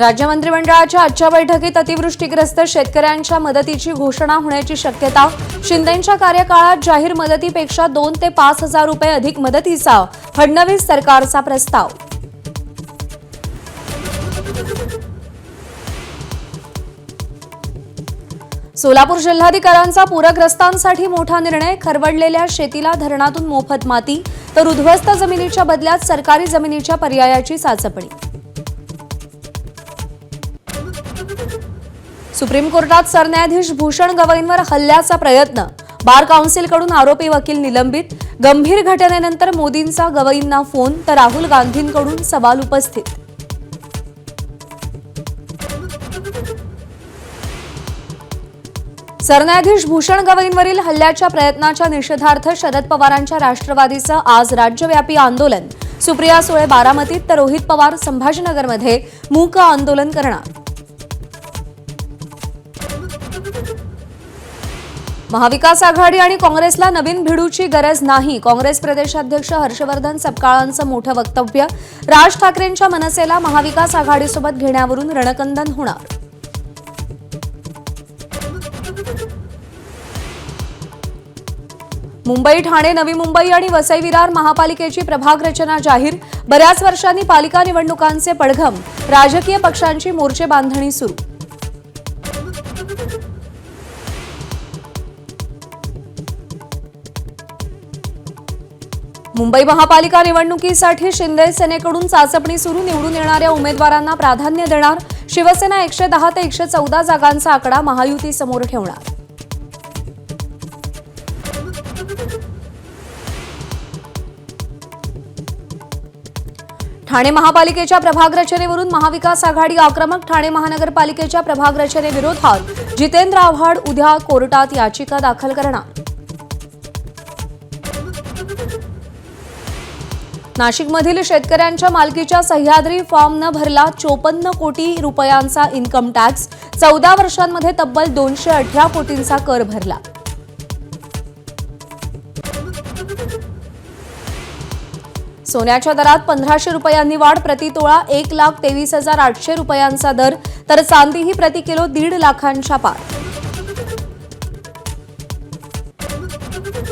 राज्य मंत्रिमंडळाच्या आजच्या बैठकीत अतिवृष्टीग्रस्त शेतकऱ्यांच्या मदतीची घोषणा होण्याची शक्यता। शिंदेंच्या कार्यकाळात जाहीर मदतीपेक्षा 2 ते 5 हजार रुपये अधिक मदतीचा फडणवीस सरकारचा प्रस्ताव। सोलापूर जिल्हाधिकाऱ्यांचा पूरग्रस्तांसाठी मोठा निर्णय। खरवडलेल्या शेतीला धरणातून मोफत माती तर उद्ध्वस्त जमिनीच्या बदल्यात सरकारी जमिनीच्या पर्यायाची चाचपणी। सुप्रीम कोर्टात सरन्यायाधीश भूषण गवईंवर हल्ल्याचा प्रयत्न। बार काउन्सिलकडून आरोपी वकील निलंबित। गंभीर घटनेनंतर मोदींचा गवईंना फोन तर राहुल गांधींकडून सवाल उपस्थित। सरन्यायाधीश भूषण गवईंवरील हल्ल्याच्या प्रयत्नाच्या निषेधार्थ शरद पवारांच्या राष्ट्रवादीचं आज राज्यव्यापी आंदोलन। सुप्रिया सुळे बारामतीत तर रोहित पवार संभाजीनगरमध्ये मूक आंदोलन करणार। महाविकास आघाडी आणि काँग्रेसला नवीन भिडूची गरज नाही। काँग्रेस प्रदेशाध्यक्ष हर्षवर्धन सपकाळांचं मोठं वक्तव्य। राज ठाकरेंच्या मनसेला महाविकास आघाडीसोबत घेण्यावरून रणकंदन होणार। मुंबई, ठाणे, नवी मुंबई आणि वसई विरार महापालिकेची प्रभाग रचना जाहीर। बऱ्याच वर्षांनी पालिका निवडणुकांचे पडघम। राजकीय पक्षांची मोर्चे बांधणी सुरू। मुंबई महापालिका निवडणुकीसाठी शिंदे सेनेकडून चाचपणी सुरू। निवडून येणाऱ्या उमेदवारांना प्राधान्य देणार। शिवसेना 110 ते 114 जागांचा आकडा महायुती समोर ठेवणार। ठाणे महापालिकेच्या प्रभाग रचनेवरून महाविकास आघाडी आक्रमक। ठाणे महानगरपालिकेच्या प्रभाग रचनेविरोधात जितेंद्र आव्हाड उद्या कोर्टात याचिका दाखल करणार। नाशिकमधील शेतकऱ्यांच्या मालकीच्या सह्याद्री फार्मनं भरला 54 कोटी रुपयांचा इन्कम टॅक्स। 14 वर्षांमध्ये तब्बल 218 कोटींचा कर भरला। सोन्याच्या दरात 1500 रुपयांनी वाढ। प्रतितोळा 1,23,800 रुपयांचा दर तर चांदीही प्रति किलो 1.5 लाखांच्या पार।